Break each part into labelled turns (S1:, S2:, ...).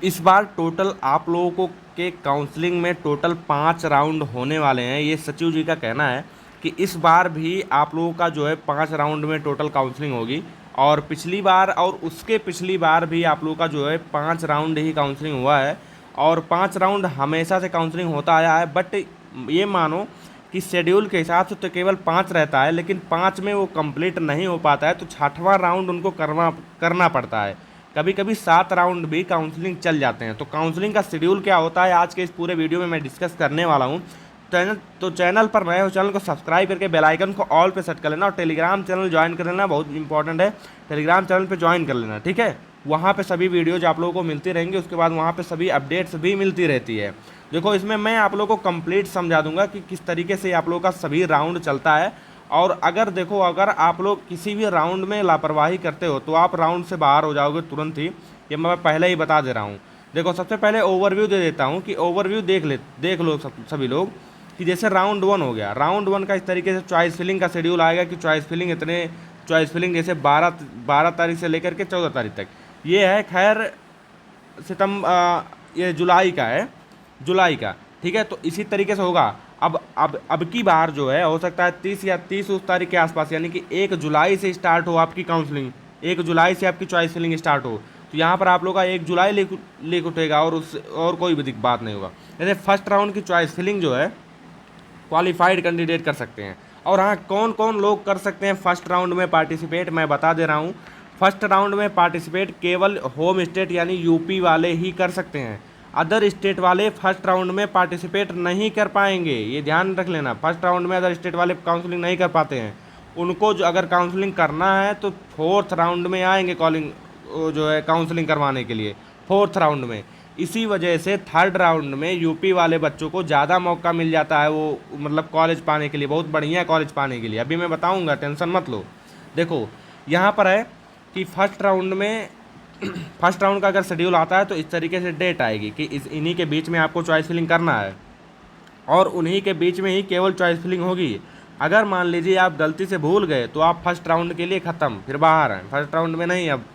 S1: इस बार टोटल आप लोगों को के काउंसलिंग में टोटल 5 राउंड होने वाले हैं। ये सचिव जी का कहना है कि इस बार भी आप लोगों का जो है 5 राउंड में टोटल काउंसलिंग होगी। और पिछली बार और उसके पिछली बार भी आप लोगों का जो है 5 राउंड ही काउंसलिंग हुआ है। और 5 राउंड हमेशा से काउंसलिंग होता आया है। बट ये मानो कि शेड्यूल के हिसाब से तो केवल 5 रहता है, लेकिन 5 में वो कंप्लीट नहीं हो पाता है, तो 6वां राउंड उनको करना करना पड़ता है। कभी कभी 7 राउंड भी काउंसलिंग चल जाते हैं। तो काउंसलिंग का शेड्यूल क्या होता है आज के इस पूरे वीडियो में मैं डिस्कस करने वाला हूँ। चैनल पर नए हो, चैनल को सब्सक्राइब करके बेल आइकन को ऑल पे सेट कर लेना, और टेलीग्राम चैनल ज्वाइन कर लेना, बहुत इंपॉर्टेंट है। टेलीग्राम चैनल पे ज्वाइन कर लेना, ठीक है। वहाँ पे सभी वीडियोज आप लोगों को मिलती रहेंगी। उसके बाद वहाँ पे सभी अपडेट्स भी मिलती रहती है। देखो, इसमें मैं आप लोगों को कंप्लीट समझा दूंगा कि किस तरीके से आप लोगों का सभी राउंड चलता है। और अगर देखो, अगर आप लोग किसी भी राउंड में लापरवाही करते हो तो आप राउंड से बाहर हो जाओगे तुरंत ही। ये मैं पहले ही बता दे रहा हूँ। देखो, सबसे पहले ओवरव्यू दे देता हूँ कि ओवरव्यू देख लो सभी लोग कि जैसे राउंड 1 हो गया। राउंड 1 का इस तरीके से चॉइस फिलिंग का शेड्यूल आएगा कि चॉइस फिलिंग जैसे 12 तारीख से लेकर के 14 तारीख तक। ये है खैर ये जुलाई का, ठीक है। तो इसी तरीके से होगा। अब की बार जो है हो सकता है 30 या 30 उस तारीख के आसपास, यानी कि 1 जुलाई से स्टार्ट हो आपकी काउंसलिंग। 1 जुलाई से आपकी चॉइस फिलिंग स्टार्ट हो, तो यहाँ पर आप लोग का 1 जुलाई लिख उठेगा, और कोई भी बात नहीं होगा। जैसे फर्स्ट राउंड की चॉइस फिलिंग जो है क्वालिफाइड कैंडिडेट कर सकते हैं। और हाँ, कौन कौन लोग कर सकते हैं फर्स्ट राउंड में पार्टिसिपेट, मैं बता दे रहा हूँ। फर्स्ट राउंड में पार्टिसिपेट केवल होम स्टेट यानी यूपी वाले ही कर सकते हैं। अदर स्टेट वाले फर्स्ट राउंड में पार्टिसिपेट नहीं कर पाएंगे, ये ध्यान रख लेना। फर्स्ट राउंड में अदर स्टेट वाले काउंसलिंग नहीं कर पाते हैं। उनको जो अगर काउंसलिंग करना है तो फोर्थ राउंड में आएंगे जो है काउंसलिंग करवाने के लिए, फोर्थ राउंड में। इसी वजह से थर्ड राउंड में यूपी वाले बच्चों को ज़्यादा मौका मिल जाता है, वो मतलब कॉलेज पाने के लिए, बहुत बढ़िया कॉलेज पाने के लिए। अभी मैं बताऊंगा, टेंशन मत लो। देखो, यहाँ पर है कि फर्स्ट राउंड का अगर शेड्यूल आता है तो इस तरीके से डेट आएगी कि इन्हीं के बीच में आपको चॉइस फिलिंग करना है, और उन्हीं के बीच में ही केवल चॉइस फिलिंग होगी। अगर मान लीजिए आप गलती से भूल गए तो आप फर्स्ट राउंड के लिए ख़त्म, फिर बाहर हैं। फर्स्ट राउंड में नहीं अब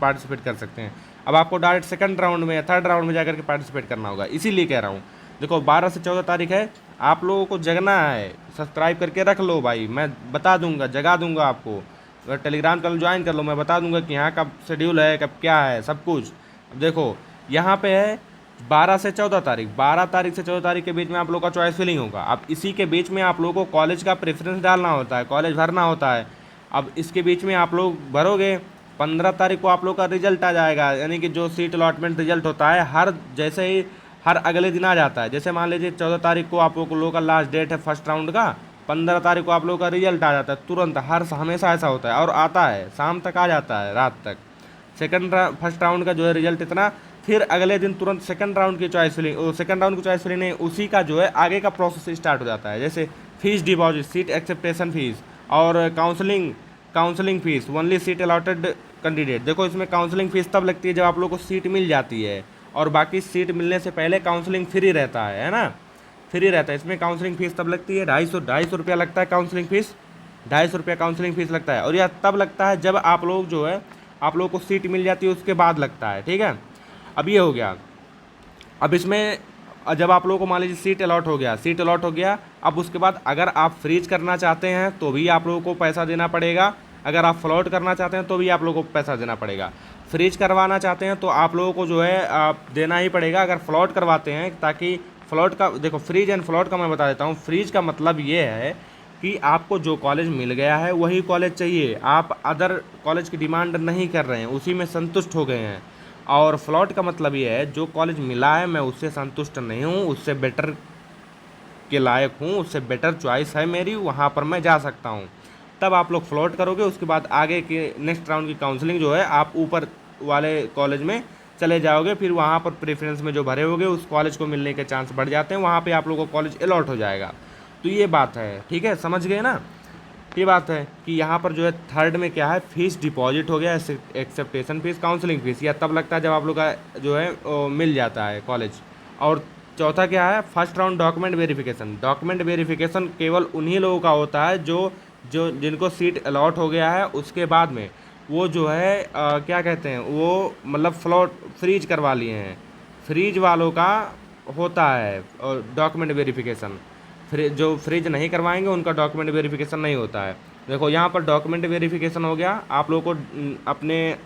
S1: पार्टिसिपेट कर सकते हैं। अब आपको डायरेक्ट सेकंड राउंड में या थर्ड राउंड में जाकर के पार्टिसिपेट करना होगा। इसीलिए कह रहा हूँ। देखो, 12 से 14 तारीख है, आप लोगों को जगना है। सब्सक्राइब करके रख लो भाई, मैं बता दूंगा, जगा दूंगा आपको। अगर टेलीग्राम चैनल ज्वाइन कर लो, मैं बता दूंगा कि यहाँ कब शेड्यूल है, कब क्या है, सब कुछ। अब देखो, यहाँ पे है 12 से 14 तारीख। 12 तारीख से 14 तारीख के बीच में आप लोग का चॉइस फिलिंग होगा। अब इसी के बीच में आप लोगों को कॉलेज का प्रेफरेंस डालना होता है, कॉलेज भरना होता है। अब इसके बीच में आप लोग भरोगे, 15 तारीख को आप लोग का रिजल्ट आ जाएगा, यानी कि जो सीट अलॉटमेंट रिजल्ट होता है जैसे ही हर अगले दिन आ जाता है। जैसे मान लीजिए 14 तारीख को आप लोगों का लास्ट डेट है फर्स्ट राउंड का, 15 तारीख को आप लोगों का रिजल्ट आ जाता है तुरंत। हमेशा ऐसा होता है, और आता है शाम तक, आ जाता है रात तक। फर्स्ट राउंड का जो है रिजल्ट इतना, फिर अगले दिन तुरंत सेकंड राउंड की चॉइस फिलिंग नहीं, उसी का जो है आगे का प्रोसेस स्टार्ट हो जाता है। जैसे fees deposit, seat acceptance fees, और counselling fees, only seat allotted candidate. देखो, इसमें काउंसलिंग फीस तब लगती है जब आप लोग को सीट मिल जाती है, और बाकी सीट मिलने से पहले काउंसलिंग फ्री रहता है ना, फ्री रहता है। इसमें काउंसलिंग फीस तब लगती है 250 रुपया लगता है काउंसलिंग फीस, 250 रुपया काउंसलिंग फीस लगता है। और यह तब लगता है जब आप लोग जो है आप लोगों को सीट मिल जाती है, उसके बाद लगता है, ठीक है। अब ये हो गया। अब इसमें जब आप लोगों को मान लीजिए सीट अलॉट हो गया, अब उसके बाद अगर आप फ्रीज करना चाहते हैं तो भी आप लोगों को पैसा देना पड़ेगा। अगर आप फ्लोट करना चाहते हैं तो भी आप लोगों को पैसा देना पड़ेगा। फ्रीज करवाना चाहते हैं तो आप लोगों को जो है आप देना ही पड़ेगा। अगर फ्लोट करवाते हैं, ताकि फ्लोट का, देखो, फ्रीज एंड फ्लोट का मैं बता देता हूँ। फ्रीज का मतलब ये है कि आपको जो कॉलेज मिल गया है वही कॉलेज चाहिए, आप अदर कॉलेज की डिमांड नहीं कर रहे हैं, उसी में संतुष्ट हो गए हैं। और फ्लॉट का मतलब ये है, जो कॉलेज मिला है मैं उससे संतुष्ट नहीं हूँ, उससे बेटर के लायक हूँ, उससे बेटर चॉइस है मेरी, वहाँ पर मैं जा सकता हूँ, तब आप लोग फ्लॉट करोगे। उसके बाद आगे के नेक्स्ट राउंड की काउंसलिंग जो है, आप ऊपर वाले कॉलेज में चले जाओगे, फिर वहाँ पर प्रेफरेंस में जो भरे होगे उस कॉलेज को मिलने के चांस बढ़ जाते हैं, वहाँ पे आप लोगों को कॉलेज अलॉट हो जाएगा। तो ये बात है, ठीक है, समझ गए ना। ये बात है कि यहाँ पर जो है थर्ड में क्या है, फीस डिपॉजिट हो गया, एक्सेप्टेशन फीस, काउंसलिंग फीस, या तब लगता है जब आप लोग का जो है मिल जाता है कॉलेज। और चौथा क्या है, first round document verification. Document verification केवल उन्हीं लोगों का होता है जो जो जिनको सीट अलॉट हो गया है, उसके बाद में वो जो है क्या कहते हैं, वो मतलब फ्लोट फ्रीज करवा लिए हैं, फ्रीज वालों का होता है डॉक्यूमेंट वेरिफिकेशन, जो फ्रीज नहीं करवाएंगे उनका डॉक्यूमेंट वेरिफिकेशन नहीं होता है। देखो यहाँ पर डॉक्यूमेंट वेरिफिकेशन हो गया, आप लोगों को अपने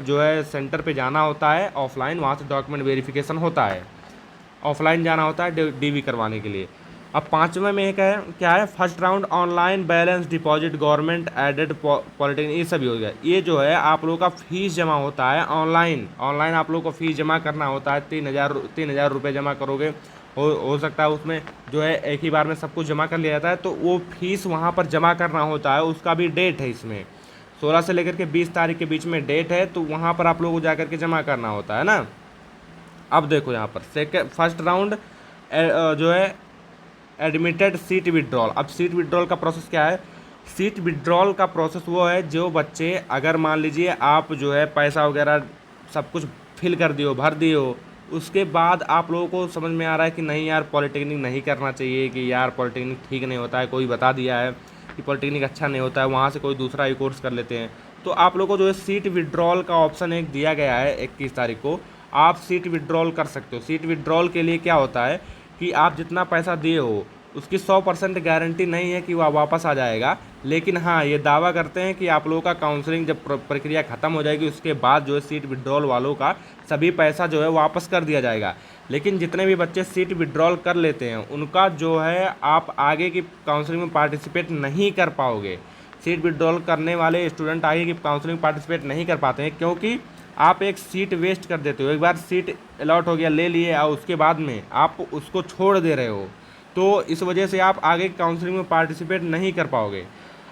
S1: जो है सेंटर पे जाना होता है ऑफलाइन, वहाँ से डॉक्यूमेंट वेरिफिकेशन होता है, ऑफलाइन जाना होता है डीवी करवाने के लिए। अब पाँचवें में एक है क्या है, first round online balance deposit government aided polytechnic, ये सभी हो गया। ये जो है आप लोगों का फीस जमा होता है ऑनलाइन, आप लोगों को फीस जमा करना होता है, 3,000 रुपये जमा करोगे, हो सकता है उसमें जो है एक ही बार में सब कुछ जमा कर लिया जाता है, तो वो फीस वहाँ पर जमा करना होता है, उसका भी डेट है इसमें, 16 से लेकर के 20 तारीख के बीच में डेट है, तो वहाँ पर आप लोगों को जा करके जमा करना होता है ना। अब देखो यहाँ पर फर्स्ट राउंड जो है एडमिटेड सीट विड्रॉल। अब सीट विड्रॉल का प्रोसेस क्या है, सीट विड्रॉल का प्रोसेस वो है जो बच्चे, अगर मान लीजिए आप जो है पैसा वगैरह सब कुछ फिल कर दिए हो, भर दिए हो, उसके बाद आप लोगों को समझ में आ रहा है कि नहीं यार पॉलिटेक्निक नहीं करना चाहिए, कि यार पॉलिटेक्निक ठीक नहीं होता है, कोई बता दिया है कि पॉलिटेक्निक अच्छा नहीं होता है, वहाँ से कोई दूसरा ही कोर्स कर लेते हैं, तो आप लोगों को जो है सीट विड्रॉल का ऑप्शन एक दिया गया है 21 तारीख को, आप सीट विड्रॉल कर सकते हो। सीट विड्रॉल के लिए क्या होता है कि आप जितना पैसा दिए हो उसकी 100% गारंटी नहीं है कि वह वापस आ जाएगा, लेकिन हाँ ये दावा करते हैं कि आप लोगों का काउंसलिंग जब प्रक्रिया ख़त्म हो जाएगी उसके बाद जो है सीट विड्रॉल वालों का सभी पैसा जो है वापस कर दिया जाएगा। लेकिन जितने भी बच्चे सीट विड्रॉल कर लेते हैं उनका जो है आप आगे की काउंसलिंग में पार्टिसिपेट नहीं कर पाओगे। सीट विड्रॉल करने वाले स्टूडेंट आगे की काउंसलिंग पार्टिसिपेट नहीं कर पाते हैं, क्योंकि आप एक सीट वेस्ट कर देते हो। एक बार सीट अलॉट हो गया, ले लिए, और उसके बाद में आप उसको छोड़ दे रहे हो, तो इस वजह से आप आगे काउंसलिंग में पार्टिसिपेट नहीं कर पाओगे।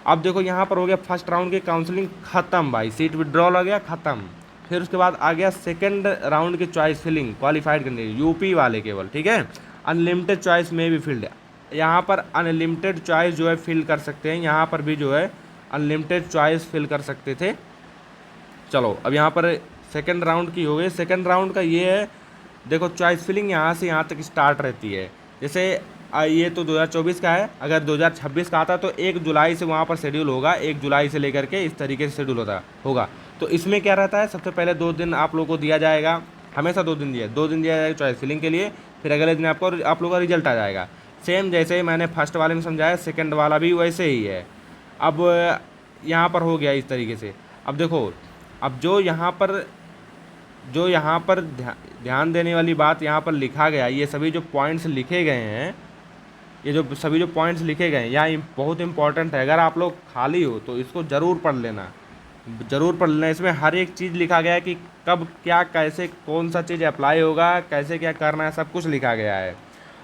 S1: अब देखो यहाँ पर हो गया फर्स्ट राउंड की काउंसलिंग ख़त्म भाई, सीट विड्रॉल हो गया ख़त्म। फिर उसके बाद आ गया सेकंड राउंड की चॉइस फिलिंग, क्वालिफाइड करने यूपी वाले केवल, ठीक है। अनलिमिटेड चॉइस में भी फील्ड, यहाँ पर अनलिमिटेड चॉइस जो है फिल कर सकते हैं, यहाँ पर भी जो है अनलिमिटेड चॉइस फिल कर सकते थे। चलो अब यहाँ पर सेकंड राउंड की हो गई। सेकंड राउंड का ये है, देखो चॉइस फिलिंग यहाँ से यहाँ तक स्टार्ट रहती है। जैसे ये तो 2024 का है, अगर 2026 का आता तो 1 जुलाई से वहाँ पर शेड्यूल होगा, 1 जुलाई से लेकर के इस तरीके से शेड्यूल होगा। तो इसमें क्या रहता है, सबसे पहले 2 दिन आप लोगों को दिया जाएगा, हमेशा 2 दिन दिया जाएगा चॉइस फिलिंग के लिए, फिर अगले दिन आप लोगों का रिजल्ट आ जाएगा। सेम जैसे मैंने फर्स्ट वाले में समझाया, सेकंड वाला भी वैसे ही है। अब यहाँ पर हो गया इस तरीके से। अब देखो, अब जो यहाँ पर ध्यान देने वाली बात यहाँ पर लिखा गया, ये सभी जो पॉइंट्स लिखे गए हैं, ये जो सभी जो पॉइंट्स लिखे गए हैं यहाँ बहुत इंपॉर्टेंट है। अगर आप लोग खाली हो तो इसको ज़रूर पढ़ लेना, ज़रूर पढ़ लेना। इसमें हर एक चीज़ लिखा गया है कि कब क्या कैसे कौन सा चीज़ अप्लाई होगा, कैसे क्या करना है, सब कुछ लिखा गया है।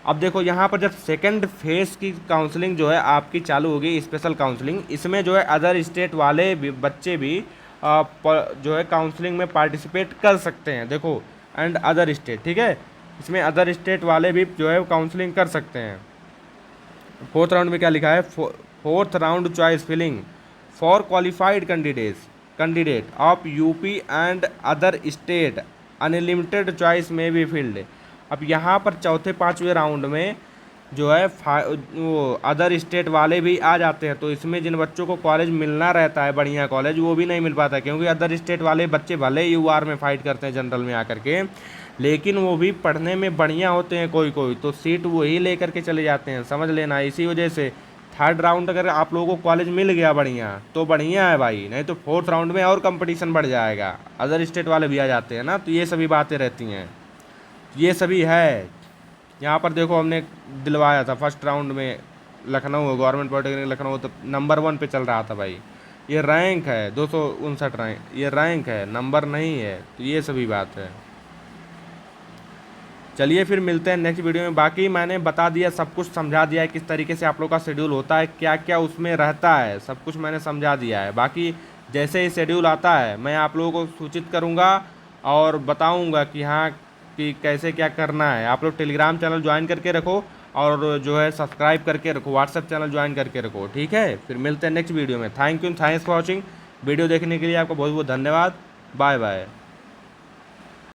S1: अब देखो यहाँ पर जब सेकंड फेज़ की काउंसलिंग जो है आपकी चालू होगी, स्पेशल काउंसलिंग, इसमें जो है अदर स्टेट वाले बच्चे भी जो है काउंसलिंग में पार्टिसिपेट कर सकते हैं। देखो एंड अदर स्टेट, ठीक है, इसमें अदर स्टेट वाले भी जो है काउंसलिंग कर सकते हैं। फोर्थ राउंड में क्या लिखा है, fourth round choice filling for qualified candidate of UP and other state, unlimited choice में भी फील्ड। अब यहाँ पर चौथे पाँचवें राउंड में जो है वो अदर स्टेट वाले भी आ जाते हैं, तो इसमें जिन बच्चों को कॉलेज मिलना रहता है, बढ़िया कॉलेज, वो भी नहीं मिल पाता, क्योंकि अदर स्टेट वाले बच्चे भले यूआर में फाइट करते हैं जनरल में आकर के, लेकिन वो भी पढ़ने में बढ़िया होते हैं कोई तो सीट वही लेकर के चले जाते हैं, समझ लेना। इसी वजह से थर्ड राउंड अगर आप लोगों को कॉलेज मिल गया बढ़िया तो बढ़िया है भाई, नहीं तो फोर्थ राउंड में और कंपटीशन बढ़ जाएगा, अदर स्टेट वाले भी आ जाते हैं ना, तो ये सभी बातें रहती हैं, ये सभी है। यहाँ पर देखो हमने दिलवाया था फर्स्ट राउंड में लखनऊ, गवर्नमेंट पॉलिटेक्निक लखनऊ, तो नंबर 1 पे चल रहा था भाई, ये रैंक है 259 रैंक, ये रैंक है, नंबर नहीं है, तो ये सभी बात है। चलिए फिर मिलते हैं नेक्स्ट वीडियो में। बाकी मैंने बता दिया, सब कुछ समझा दिया है किस तरीके से आप लोग का शेड्यूल होता है, क्या क्या उसमें रहता है, सब कुछ मैंने समझा दिया है। बाकी जैसे ही शेड्यूल आता है मैं आप लोगों को सूचित करूँगा और बताऊँगा कि हाँ कि कैसे क्या करना है। आप लोग टेलीग्राम चैनल ज्वाइन करके रखो और जो है सब्सक्राइब करके रखो, व्हाट्सएप चैनल ज्वाइन करके रखो, ठीक है। फिर मिलते हैं नेक्स्ट वीडियो में। Thanks for watching. वीडियो देखने के लिए आपका बहुत बहुत धन्यवाद। Bye bye.